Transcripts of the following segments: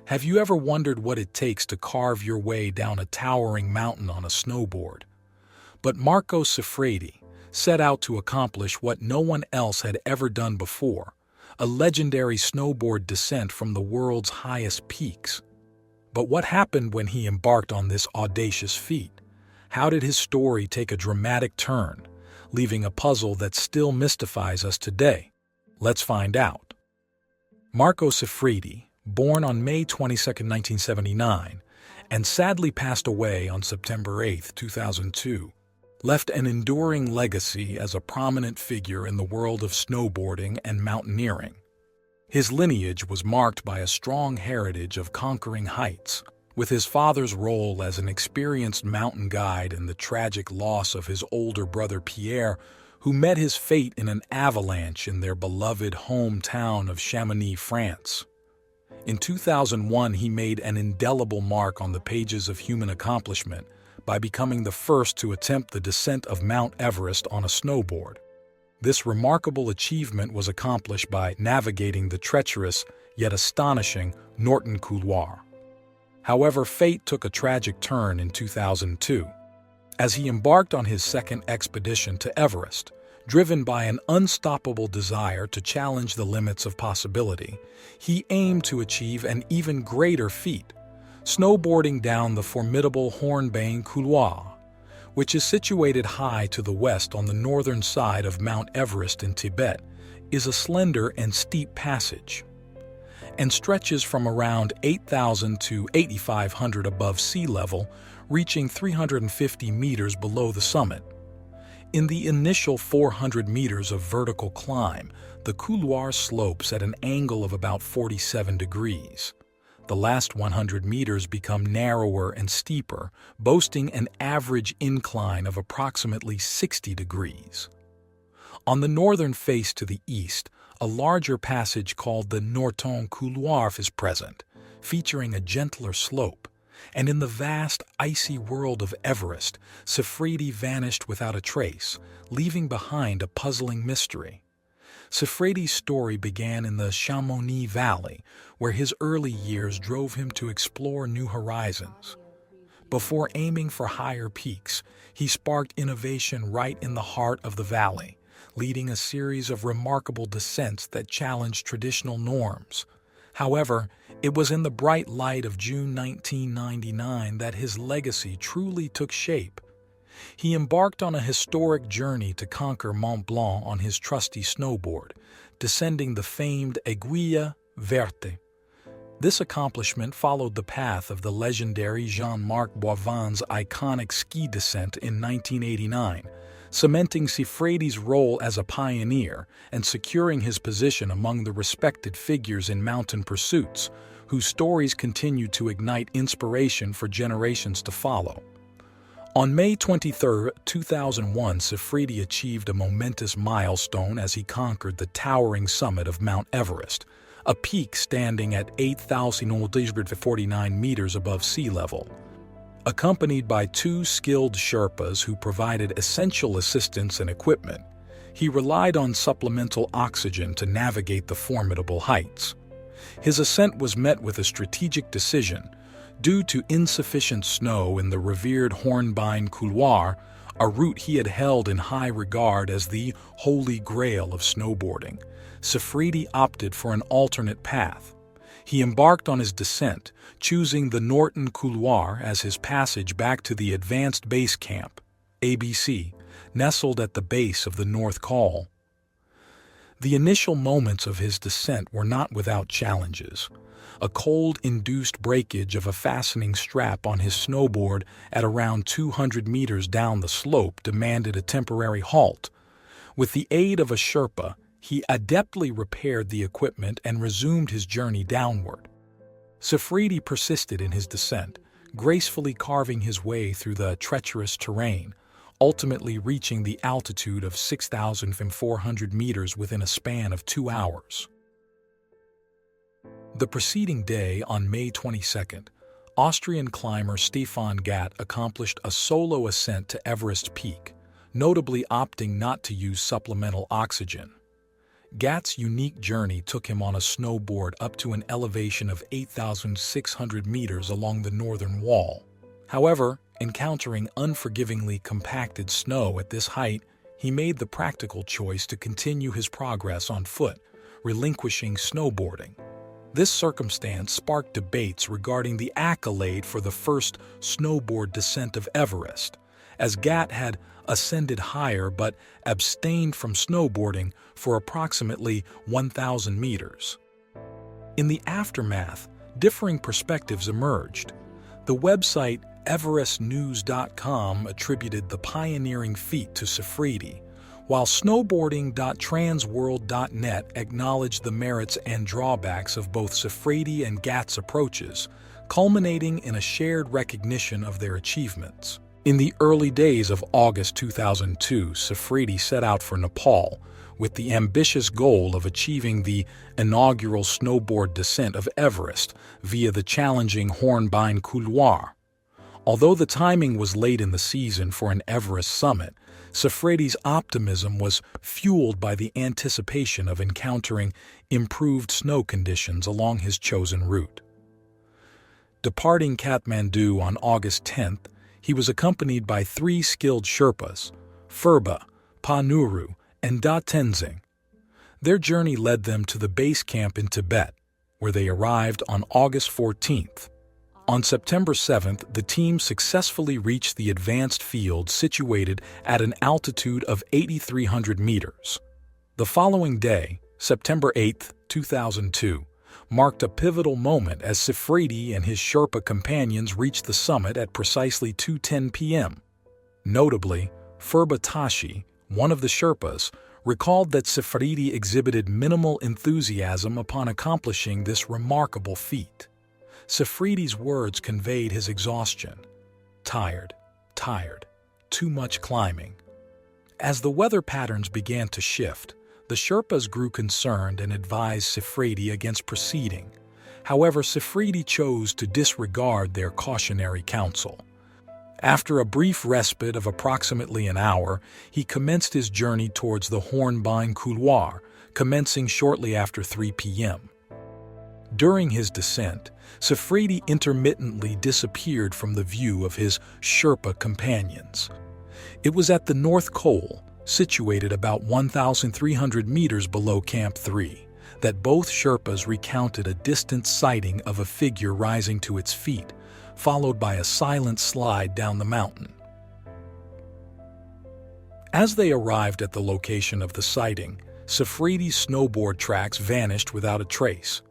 Have you ever wondered what it takes to carve your way down a towering mountain on a snowboard? But Marco Siffredi set out to accomplish what no one else had ever done before, a legendary snowboard descent from the world's highest peaks. But what happened when he embarked on this audacious feat? How did his story take a dramatic turn, leaving a puzzle that still mystifies us today? Let's find out. Marco Siffredi, born on May 22, 1979, and sadly passed away on September 8, 2002, left an enduring legacy as a prominent figure in the world of snowboarding and mountaineering. His lineage was marked by a strong heritage of conquering heights, with his father's role as an experienced mountain guide and the tragic loss of his older brother Pierre, who met his fate in an avalanche in their beloved hometown of Chamonix, France. In 2001, he made an indelible mark on the pages of human accomplishment by becoming the first to attempt the descent of Mount Everest on a snowboard. This remarkable achievement was accomplished by navigating the treacherous yet astonishing Hornbein Couloir. However, fate took a tragic turn in 2002. As he embarked on his second expedition to Everest, driven by an unstoppable desire to challenge the limits of possibility, he aimed to achieve an even greater feat. Snowboarding down the formidable Hornbein Couloir, which is situated high to the west on the northern side of Mount Everest in Tibet, is a slender and steep passage, and stretches from around 8,000 to 8,500 above sea level, reaching 350 meters below the summit. In the initial 400 meters of vertical climb, the couloir slopes at an angle of about 47 degrees. The last 100 meters become narrower and steeper, boasting an average incline of approximately 60 degrees. On the northern face to the east, a larger passage called the Hornbein Couloir is present, featuring a gentler slope. And in the vast, icy world of Everest, Siffredi vanished without a trace, leaving behind a puzzling mystery. Siffredi's story began in the Chamonix Valley, where his early years drove him to explore new horizons. Before aiming for higher peaks, he sparked innovation right in the heart of the valley, leading a series of remarkable descents that challenged traditional norms. However, it was in the bright light of June 1999 that his legacy truly took shape. He embarked on a historic journey to conquer Mont Blanc on his trusty snowboard, descending the famed Aiguille Verte. This accomplishment followed the path of the legendary Jean-Marc Boivin's iconic ski descent in 1989, cementing Siffredi's role as a pioneer and securing his position among the respected figures in mountain pursuits, whose stories continue to ignite inspiration for generations to follow. On May 23, 2001, Siffredi achieved a momentous milestone as he conquered the towering summit of Mount Everest, a peak standing at 8,849 meters above sea level. Accompanied by two skilled Sherpas who provided essential assistance and equipment, he relied on supplemental oxygen to navigate the formidable heights. His ascent was met with a strategic decision. Due to insufficient snow in the revered Hornbein Couloir, a route he had held in high regard as the holy grail of snowboarding, Siffredi opted for an alternate path. He embarked on his descent, choosing the Hornbein Couloir as his passage back to the Advanced Base Camp, ABC, nestled at the base of the North Col. The initial moments of his descent were not without challenges. A cold-induced breakage of a fastening strap on his snowboard at around 200 meters down the slope demanded a temporary halt. With the aid of a Sherpa, he adeptly repaired the equipment and resumed his journey downward. Siffredi persisted in his descent, gracefully carving his way through the treacherous terrain, ultimately reaching the altitude of 6,400 meters within a span of 2 hours. The preceding day, on May 22nd, Austrian climber Stefan Gatt accomplished a solo ascent to Everest Peak, notably opting not to use supplemental oxygen. Gat's unique journey took him on a snowboard up to an elevation of 8,600 meters along the northern wall. However, encountering unforgivingly compacted snow at this height, he made the practical choice to continue his progress on foot, relinquishing snowboarding. This circumstance sparked debates regarding the accolade for the first snowboard descent of Everest, as Gat had ascended higher but abstained from snowboarding for approximately 1,000 meters. In the aftermath, differing perspectives emerged. The website everestnews.com attributed the pioneering feat to Safridi, while snowboarding.transworld.net acknowledged the merits and drawbacks of both Safridi and Gat's approaches, culminating in a shared recognition of their achievements. In the early days of August 2002, Safridi set out for Nepal with the ambitious goal of achieving the inaugural snowboard descent of Everest via the challenging Hornbein Couloir. Although the timing was late in the season for an Everest summit, Safridi's optimism was fueled by the anticipation of encountering improved snow conditions along his chosen route. Departing Kathmandu on August 10th, he was accompanied by 3 skilled Sherpas, Phurba, Pa Nuru, and Da Tenzing. Their journey led them to the base camp in Tibet, where they arrived on August 14th. On September 7th, the team successfully reached the advanced field situated at an altitude of 8,300 meters. The following day, September 8, 2002, marked a pivotal moment as Safridi and his Sherpa companions reached the summit at precisely 2:10 p.m. Notably, Phurba Tashi, one of the Sherpas, recalled that Safridi exhibited minimal enthusiasm upon accomplishing this remarkable feat. Safridi's words conveyed his exhaustion. Tired, too much climbing. As the weather patterns began to shift, the Sherpas grew concerned and advised Safridi against proceeding. However, Safridi chose to disregard their cautionary counsel. After a brief respite of approximately an hour, he commenced his journey towards the Hornbein Couloir, commencing shortly after 3 p.m. During his descent, Safridi intermittently disappeared from the view of his Sherpa companions. It was at the North Col, situated about 1,300 meters below Camp 3, that both Sherpas recounted a distant sighting of a figure rising to its feet, followed by a silent slide down the mountain. As they arrived at the location of the sighting, Safridi's snowboard tracks vanished without a trace.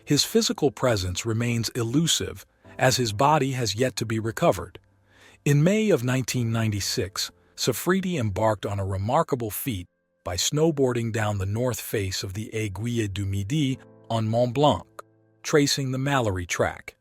His physical presence remains elusive, as his body has yet to be recovered. In May of 1996, Safridi embarked on a remarkable feat by snowboarding down the north face of the Aiguille du Midi on Mont Blanc, tracing the Mallory track.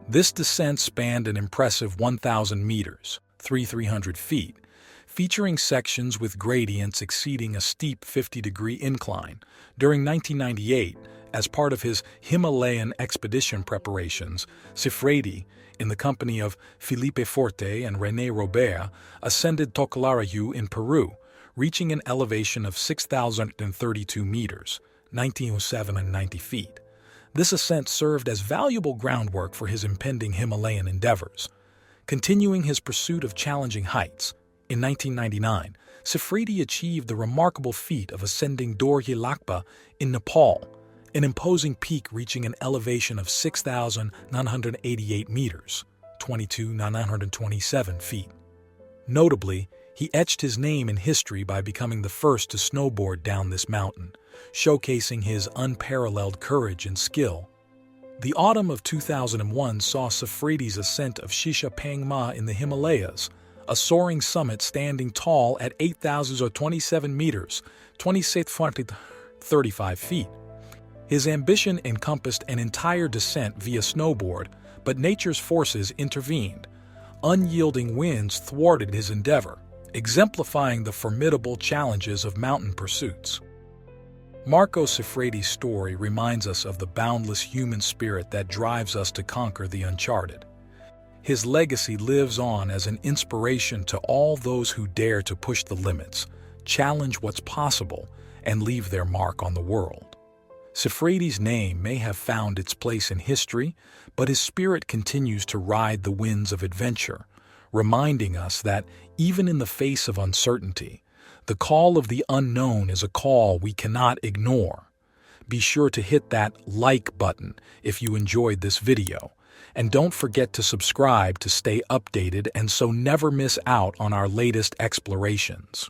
This descent spanned an impressive 1,000 meters, 3,300 feet, featuring sections with gradients exceeding a steep 50-degree incline. During 1998, as part of his Himalayan expedition preparations, Safridi, in the company of Felipe Forte and René Robert, ascended Toclarayu in Peru, reaching an elevation of 6,032 meters, 1,990 feet. This ascent served as valuable groundwork for his impending Himalayan endeavors. Continuing his pursuit of challenging heights, in 1999, Safridi achieved the remarkable feat of ascending Dorje Lakpa in Nepal, an imposing peak reaching an elevation of 6,988 meters, 22,927 feet. Notably, he etched his name in history by becoming the first to snowboard down this mountain, showcasing his unparalleled courage and skill. The autumn of 2001 saw Safridi's ascent of Shisha Pangma in the Himalayas, a soaring summit standing tall at 8,027 meters, 2,635 feet. His ambition encompassed an entire descent via snowboard, but nature's forces intervened. Unyielding winds thwarted his endeavor, exemplifying the formidable challenges of mountain pursuits. Marco Safridi's story reminds us of the boundless human spirit that drives us to conquer the uncharted. His legacy lives on as an inspiration to all those who dare to push the limits, challenge what's possible, and leave their mark on the world. Siffredi's name may have found its place in history, but his spirit continues to ride the winds of adventure, reminding us that, even in the face of uncertainty, the call of the unknown is a call we cannot ignore. Be sure to hit that like button if you enjoyed this video, and don't forget to subscribe to stay updated and so never miss out on our latest explorations.